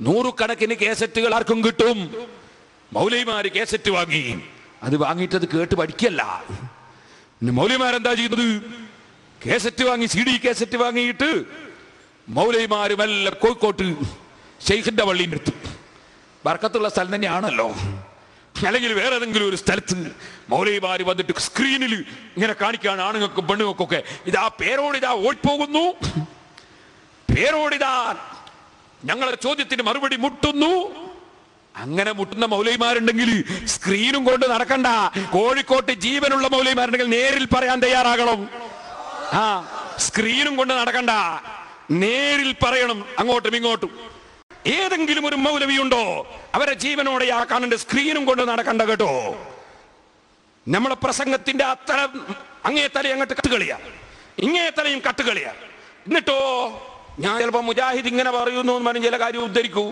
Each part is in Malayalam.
നൂറുകണക്കിന് കേസറ്റുകൾ ആർക്കും കിട്ടും. മൗലവിമാര് കേസറ്റ് വാങ്ങി, അത് വാങ്ങിയിട്ടത് കേട്ട് പഠിക്കല്ല. മൗലവിമാരെന്താ ചെയ്യുന്നത്? കേസറ്റ് വാങ്ങി, CD കേസറ്റ് വാങ്ങിയിട്ട് മൗലവിമാര് മെല്ലെ കോഴിക്കോട്ട് ഷെയ്ഖിന്റെ പള്ളിൻ്റെ അടുത്ത്, ബർക്കത്തുള്ള സ്ഥലം തന്നെയാണല്ലോ, അല്ലെങ്കിൽ വേറെ ഏതെങ്കിലും ഒരു സ്ഥലത്ത് മൗലവിമാര് വന്നിട്ട് സ്ക്രീനിൽ ഇങ്ങനെ കാണിക്കുകയാണ് ആണുങ്ങൾക്കും പെണ്ണുങ്ങൾക്കൊക്കെ, ഇതാ പേരോടിതാ ഓടിപ്പോകുന്നു, പേരോടിതാ ഞങ്ങളുടെ ചോദ്യത്തിന് മറുപടി മുട്ടുന്നു. അങ്ങനെ മുട്ടുന്ന മൗലവിമാരുണ്ടെങ്കിൽ സ്ക്രീനും കൊണ്ട് നടക്കണ്ട. കോഴിക്കോട്ട് ജീവനുള്ള മൗലവിമാരുണ്ടെങ്കിൽ നേരിൽ പറയാൻ തയ്യാറാകണം. സ്ക്രീനും കൊണ്ട് നടക്കണ്ട, നേരിൽ പറയണം അങ്ങോട്ടും ഇങ്ങോട്ടും. ഏതെങ്കിലും ഒരു മൗലവി ഉണ്ടോ അവരെ ജീവനോടെ ആക്കാനുണ്ട്? സ്ക്രീനും കൊണ്ട് നടക്കണ്ട കേട്ടോ. നമ്മളെ പ്രസംഗത്തിന്റെ അത്ര അങ്ങേ തലയും അങ്ങോട്ട് കട്ടുകളിയാ, ഇങ്ങേ തലയും കട്ടുകളിയാ. എന്നിട്ടോ ഞാൻ ചിലപ്പോ മുജാഹിദ് ഇങ്ങനെ പറയുന്നു എന്ന് പറഞ്ഞ് ചില കാര്യം ഉദ്ധരിക്കൂ,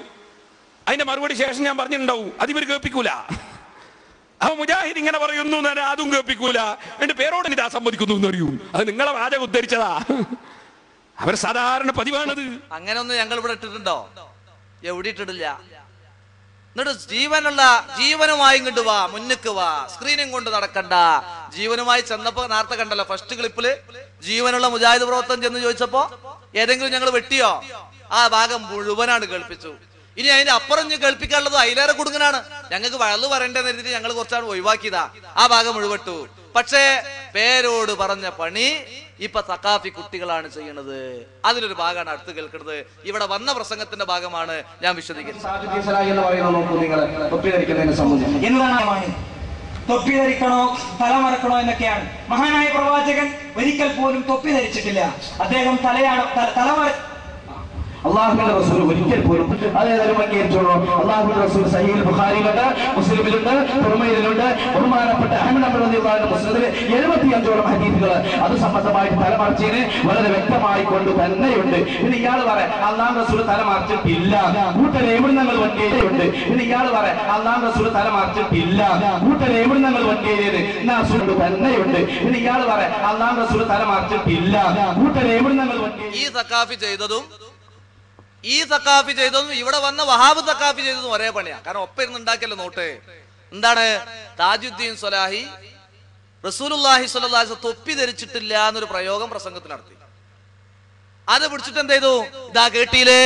അതിന്റെ മറുപടി ശേഷം ഞാൻ പറഞ്ഞിട്ടുണ്ടാവും, അതിവർ കേൾപ്പിക്കൂല. അപ്പൊ മുജാഹിദ് ഇങ്ങനെ പറയുന്നു എന്ന് പറഞ്ഞാൽ അതും കേൾപ്പിക്കൂല. എന്റെ പേരോട് ഇതാ സമ്മതിക്കുന്നു എന്ന് അറിയൂ, അത് നിങ്ങളെ വാചകം ഉദ്ധരിച്ചതാ. അവർ സാധാരണ പതിവാണത്. അങ്ങനെ ഒന്നും ഞങ്ങൾ ഇവിടെ ഇട്ടിട്ടുണ്ടോ? എവിടെ ഇട്ടിട്ടില്ല. എന്നിട്ട് ജീവനുമായി ഇങ്ങോട്ട് വാ, മുന്നിക്ക് വാ, സ്ക്രീനും കൊണ്ട് നടക്കണ്ട. ജീവനുമായി ചെന്നപ്പോ നേരത്തെ കണ്ടല്ലോ ഫസ്റ്റ് ക്ലിപ്പില്, ജീവനുള്ള മുജാഹിദ് പ്രവർത്തനം ചെന്ന് ചോദിച്ചപ്പോ ഏതെങ്കിലും ഞങ്ങൾ വെട്ടിയോ? ആ ഭാഗം മുഴുവനാണ് കേൾപ്പിച്ചു. ഇനി അതിന്റെ അപ്പുറം കേൾപ്പിക്കാനുള്ളത് അതിലേറെ കുടുങ്ങനാണ്. ഞങ്ങൾക്ക് വഴല് പറയേണ്ടതെന്ന് കരുതിയിട്ട് ഞങ്ങൾ കുറച്ചാണ് ഒഴിവാക്കിയതാ, ആ ഭാഗം മുഴുവട്ടു. പക്ഷേ പേരോട് പറഞ്ഞ പണി ഇപ്പൊ സഖാഫി കുട്ടികളാണ് ചെയ്യുന്നത്. അതിലൊരു ഭാഗമാണ് അടുത്ത് കേൾക്കുന്നത്. ഇവിടെ വന്ന പ്രസംഗത്തിന്റെ ഭാഗമാണ് ഞാൻ വിശദീകരിച്ചത്. തൊപ്പി ധരിക്കണോ തലമറക്കണോ എന്നൊക്കെയാണ്. മഹാനായ പ്രവാചകൻ ഒരിക്കൽ പോലും തൊപ്പി ധരിച്ചിട്ടില്ല. അദ്ദേഹം തലമറ അള്ളാഹുവിന്റെ റസൂൽ ഒരിക്കൽ പോലും അതേതായാലും അംഗീകരിച്ചോളൂ. അള്ളാഹുവിന്റെ റസൂൽ സഹീഹുൽ ബുഖാരിയിലുണ്ട്, മുസ്ലിമിലുണ്ട്, തുറമയിലുണ്ട്. ബഹുമാനപ്പെട്ട അഹ്മദ് റളിയല്ലാഹു മുസ്ലിമിൽ 75ഓളം ഹദീസുകൾ അത് സംബന്ധമായിട്ട് തലമറച്ചതിന് വളരെ വ്യക്തമായി കൊണ്ട് തന്നെയുണ്ട്. ഇനി ഇയാൾ പറയാം അള്ളാഹു റസൂൽ തലമറച്ചിട്ടില്ല, കൂട്ടരെ എവിടുന്നങ്ങൾ വണ്ടിയിലുണ്ട്. ഇനി ഇയാൾ പറയാം അള്ളാഹു റസൂൽ തലമറച്ചിട്ടില്ല, കൂട്ടരെ എവിടുന്നങ്ങൾ വണ്ടിയിലേത് തന്നെയുണ്ട്. ഇനി ഇയാൾ പറയാം അള്ളാഹു റസൂൽ തലമറച്ചിട്ടില്ല, കൂട്ടരെ എവിടുന്നങ്ങൾ വണ്ടി. ഈ സക്കാഫി ചെയ്തതും ഇവിടെ വന്ന വഹാബ് സക്കാഫി ചെയ്തതും ഒരേ പണിയാ. കാരണം ഒപ്പം ഇരുന്ന് ഉണ്ടാക്കിയല്ലോ നോട്ട്. എന്താണ്? താജുദ്ദീൻ സ്വലാഹി റസൂലുള്ളാഹി സ്വല്ലല്ലാഹു അലൈഹി വസല്ലം തൊപ്പി ധരിച്ചിട്ടില്ല എന്നൊരു പ്രയോഗം പ്രസംഗത്തിൽ നടത്തി. അത് പിടിച്ചിട്ട് എന്ത് ചെയ്തു? ഇതാ കേട്ടില്ലേ,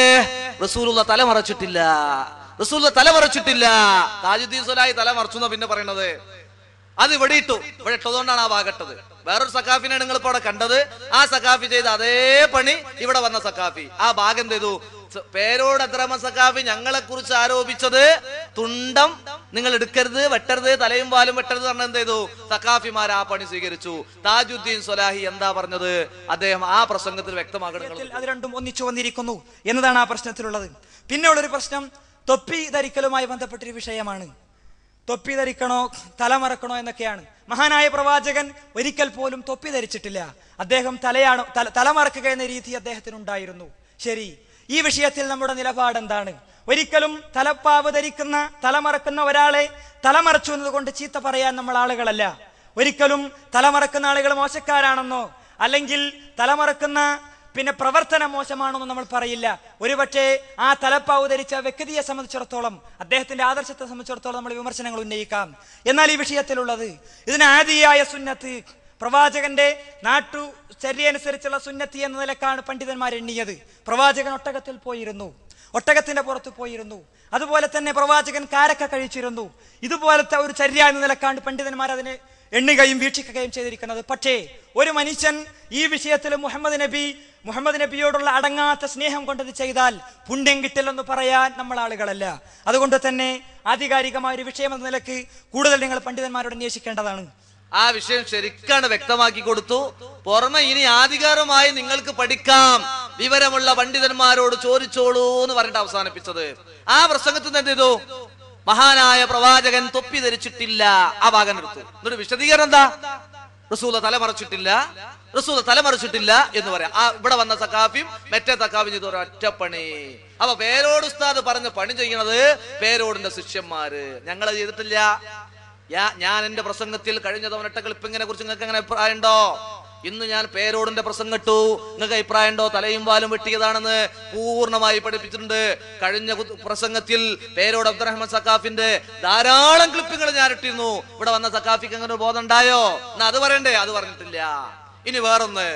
റസൂലുള്ള തല മറച്ചിട്ടില്ല, റസൂലുള്ള തല മറച്ചിട്ടില്ല. താജുദ്ദീൻ സ്വലാഹി തല മറച്ചു എന്നാ പിന്നെ പറയണത്. അത് ഇവിടെ ഇട്ടു. ഇവിടെ ഇട്ടതുകൊണ്ടാണ് ആ ഭാഗട്ടത്. വേറൊരു സക്കാഫിനെയാണ് നിങ്ങൾ ഇപ്പൊ അവിടെ കണ്ടത്. ആ സക്കാഫി ചെയ്ത അതേ പണി ഇവിടെ വന്ന സക്കാഫി. ആ ഭാഗം എന്ത് ചെയ്തു? പേരോട് അദ്രമ സക്കാഫി ഞങ്ങളെ കുറിച്ച് ആരോപിച്ചത് തുണ്ടം നിങ്ങൾ എടുക്കരുത്, വെട്ടരുത്, തലയും വാലും വെട്ടരുത് പറഞ്ഞ എന്ത് ചെയ്തു? സക്കാഫിമാർ ആ പണി സ്വീകരിച്ചു. താജുദ്ദീൻ സ്വലാഹി എന്താ പറഞ്ഞത്? അദ്ദേഹം ആ പ്രസംഗത്തിൽ വ്യക്തമാക്കണം. അത് രണ്ടും ഒന്നിച്ചു വന്നിരിക്കുന്നു എന്നതാണ് ആ പ്രശ്നത്തിലുള്ളത്. പിന്നെ ഉള്ളൊരു പ്രശ്നം തൊപ്പി ധരിക്കലുമായി ബന്ധപ്പെട്ടൊരു വിഷയമാണ്. തൊപ്പി ധരിക്കണോ തലമറക്കണോ എന്നൊക്കെയാണ്. മഹാനായ പ്രവാചകൻ ഒരിക്കൽ പോലും തൊപ്പി ധരിച്ചിട്ടില്ല. അദ്ദേഹം തലമറക്കുക എന്ന രീതി അദ്ദേഹത്തിനുണ്ടായിരുന്നു. ശരി, ഈ വിഷയത്തിൽ നമ്മുടെ നിലപാട് എന്താണ്? ഒരിക്കലും തലപ്പാവ് ധരിക്കുന്ന തലമറക്കുന്ന ഒരാളെ തലമറച്ചു എന്നതുകൊണ്ട് ചീത്ത പറയാൻ നമ്മൾ ആളുകളല്ല. ഒരിക്കലും തലമറക്കുന്ന ആളുകൾ മോശക്കാരാണെന്നോ അല്ലെങ്കിൽ തലമറക്കുന്ന പ്രവർത്തനം മോശമാണെന്ന് നമ്മൾ പറയില്ല. ഒരുപക്ഷെ ആ തലപ്പാവ് ധരിച്ച വ്യക്തിയെ സംബന്ധിച്ചിടത്തോളം, അദ്ദേഹത്തിന്റെ ആദർശത്തെ സംബന്ധിച്ചിടത്തോളം നമ്മൾ വിമർശനങ്ങൾ ഉന്നയിക്കാം. എന്നാൽ ഈ വിഷയത്തിലുള്ളത് ഇതിന് ആദിയായ സുന്നത്ത്, പ്രവാചകന്റെ നാട്ടുചര്യ അനുസരിച്ചുള്ള സുന്നത്തി എന്ന നിലക്കാണ് പണ്ഡിതന്മാർ എണ്ണിയത്. പ്രവാചകൻ ഒട്ടകത്തിൽ പോയിരുന്നു, ഒട്ടകത്തിന്റെ പുറത്ത് പോയിരുന്നു. അതുപോലെ തന്നെ പ്രവാചകൻ കാരക്ക കഴിച്ചിരുന്നു. ഇതുപോലത്തെ ഒരു ചര്യ എന്ന നിലക്കാണ് പണ്ഡിതന്മാർ അതിനെ എണ്ണുകയും വീക്ഷിക്കുകയും ചെയ്തിരിക്കുന്നത്. പക്ഷേ ഒരു മനുഷ്യൻ ഈ വിഷയത്തിൽ മുഹമ്മദ് നബിയോടുള്ള അടങ്ങാത്ത സ്നേഹം കൊണ്ടത് ചെയ്താൽ പുണ്യം കിട്ടില്ലെന്ന് പറയാൻ നമ്മൾ ആളുകളല്ല. അതുകൊണ്ട് തന്നെ ആധികാരികമായ ഒരു വിഷയം എന്ന നിലക്ക് കൂടുതൽ നിങ്ങൾ പണ്ഡിതന്മാരോട് അന്വേഷിക്കേണ്ടതാണ്. ആ വിഷയം ശരിക്കാണ് വ്യക്തമാക്കി കൊടുത്തു. പുറമെ ഇനി ആധികാരമായി നിങ്ങൾക്ക് പഠിക്കാം, വിവരമുള്ള പണ്ഡിതന്മാരോട് ചോദിച്ചോളൂ എന്ന് പറഞ്ഞിട്ട് അവസാനിപ്പിച്ചത്. ആ പ്രസംഗത്തിൽ എന്ത് ചെയ്തു? മഹാനായ പ്രവാചകൻ തൊപ്പി ധരിച്ചിട്ടില്ല ആ ഭാഗം എടുത്തു. എന്നിട്ട് വിശദീകരണം എന്താ? റസൂല തലമറച്ചിട്ടില്ല, റസൂല തലമറച്ചിട്ടില്ല എന്ന് പറയാം. ആ ഇവിടെ വന്ന സക്കാഫിയും മറ്റേ സക്കാഫിയും ചെയ്ത ഒരൊറ്റപ്പണി. അപ്പൊ പേരോട് ഉസ്താദ് പറഞ്ഞ പണി ചെയ്യണത് പേരോടിന്റെ ശിഷ്യന്മാര്, ഞങ്ങളത് ചെയ്തിട്ടില്ല. ഞാൻ എന്റെ പ്രസംഗത്തിൽ കഴിഞ്ഞ തവണ ക്ലിപ്പിങ്ങിനെ കുറിച്ച് നിങ്ങൾക്ക് എങ്ങനെ അഭിപ്രായം ഉണ്ടോ? ഇന്ന് ഞാൻ പേരോടിന്റെ പ്രസംഗം ഇട്ടു, നിങ്ങൾക്ക് അഭിപ്രായം ഉണ്ടോ? തലയും വാലും വെട്ടിയതാണെന്ന് പൂർണ്ണമായി പഠിപ്പിച്ചിട്ടുണ്ട്. കഴിഞ്ഞ പ്രസംഗത്തിൽ പേരോട് അബ്ദുറഹ്മാൻ സഖാഫിന്റെ ധാരാളം ക്ലിപ്പുകൾ ഞാൻ ഇട്ടിരുന്നു. ഇവിടെ വന്ന സഖാഫിക്ക് അങ്ങനെ ബോധം ഉണ്ടായോ? എന്നാ അത് പറയണ്ടേ? അത് പറഞ്ഞിട്ടില്ല. ഇനി വേറൊന്ന്,